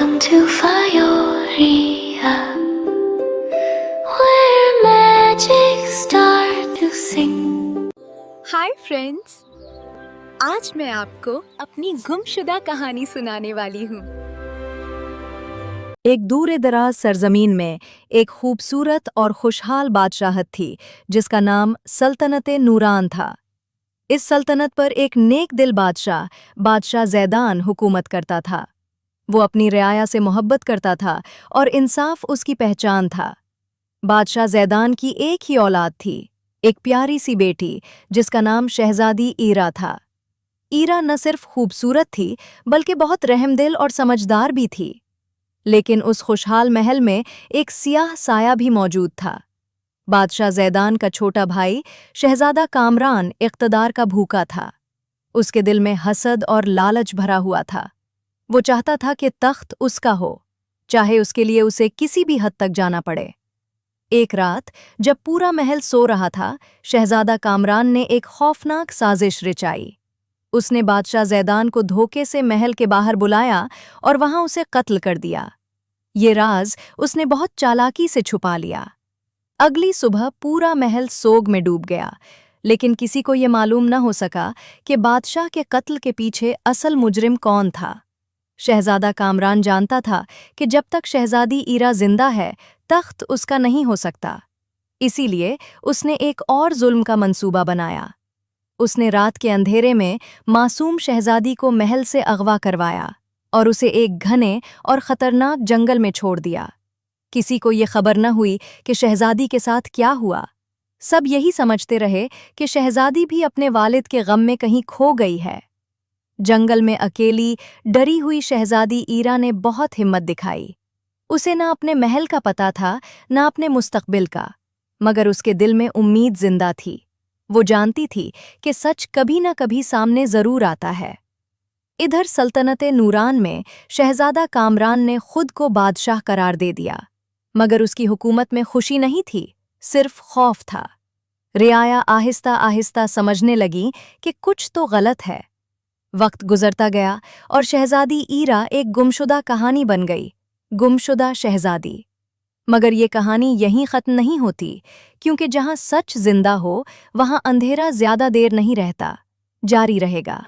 Welcome to Fioria, where magic starts to sing. Hi friends, आज मैं आपको अपनी गुमशुदा कहानी सुनाने वाली हूँ। एक दूर दराज सरजमीन में एक खूबसूरत और खुशहाल बादशाहत थी जिसका नाम सल्तनत नूरान था। इस सल्तनत पर एक नेक दिल बादशाह ज़ैदान हुकूमत करता था। वो अपनी रियाया से मोहब्बत करता था और इंसाफ उसकी पहचान था। बादशाह ज़ैदान की एक ही औलाद थी, एक प्यारी सी बेटी जिसका नाम शहजादी ईरा था। ईरा न सिर्फ खूबसूरत थी बल्कि बहुत रहमदिल और समझदार भी थी। लेकिन उस खुशहाल महल में एक सियाह साया भी मौजूद था। बादशाह ज़ैदान का छोटा भाई शहजादा कामरान इक़्तिदार का भूखा था। उसके दिल में हसद और लालच भरा हुआ था। वो चाहता था कि तख्त उसका हो, चाहे उसके लिए उसे किसी भी हद तक जाना पड़े। एक रात जब पूरा महल सो रहा था, शहजादा कामरान ने एक खौफनाक साजिश रचाई। उसने बादशाह ज़ैदान को धोखे से महल के बाहर बुलाया और वहां उसे कत्ल कर दिया। ये राज उसने बहुत चालाकी से छुपा लिया। अगली सुबह पूरा महल सोग में डूब गया, लेकिन किसी को ये मालूम न हो सका कि बादशाह के कत्ल के पीछे असल मुजरिम कौन था। शहजादा कामरान जानता था कि जब तक शहजादी ईरा जिंदा है, तख्त उसका नहीं हो सकता। इसीलिए उसने एक और जुल्म का मंसूबा बनाया। उसने रात के अंधेरे में मासूम शहजादी को महल से अगवा करवाया और उसे एक घने और खतरनाक जंगल में छोड़ दिया। किसी को ये खबर न हुई कि शहजादी के साथ क्या हुआ। सब यही समझते रहे कि शहजादी भी अपने वालिद के गम में कहीं खो गई है। जंगल में अकेली डरी हुई शहजादी ईरा ने बहुत हिम्मत दिखाई। उसे न अपने महल का पता था न अपने मुस्तकबिल का, मगर उसके दिल में उम्मीद जिंदा थी। वो जानती थी कि सच कभी न कभी सामने जरूर आता है। इधर सल्तनत नूरान में शहजादा कामरान ने खुद को बादशाह करार दे दिया, मगर उसकी हुकूमत में खुशी नहीं थी, सिर्फ खौफ था। रियाया आहिस्ता आहिस्ता समझने लगी कि कुछ तो गलत है। वक्त गुजरता गया और शहजादी ईरा एक गुमशुदा कहानी बन गई, गुमशुदा शहजादी। मगर ये कहानी यहीं ख़त्म नहीं होती, क्योंकि जहाँ सच जिंदा हो वहाँ अंधेरा ज़्यादा देर नहीं रहता, जारी रहेगा।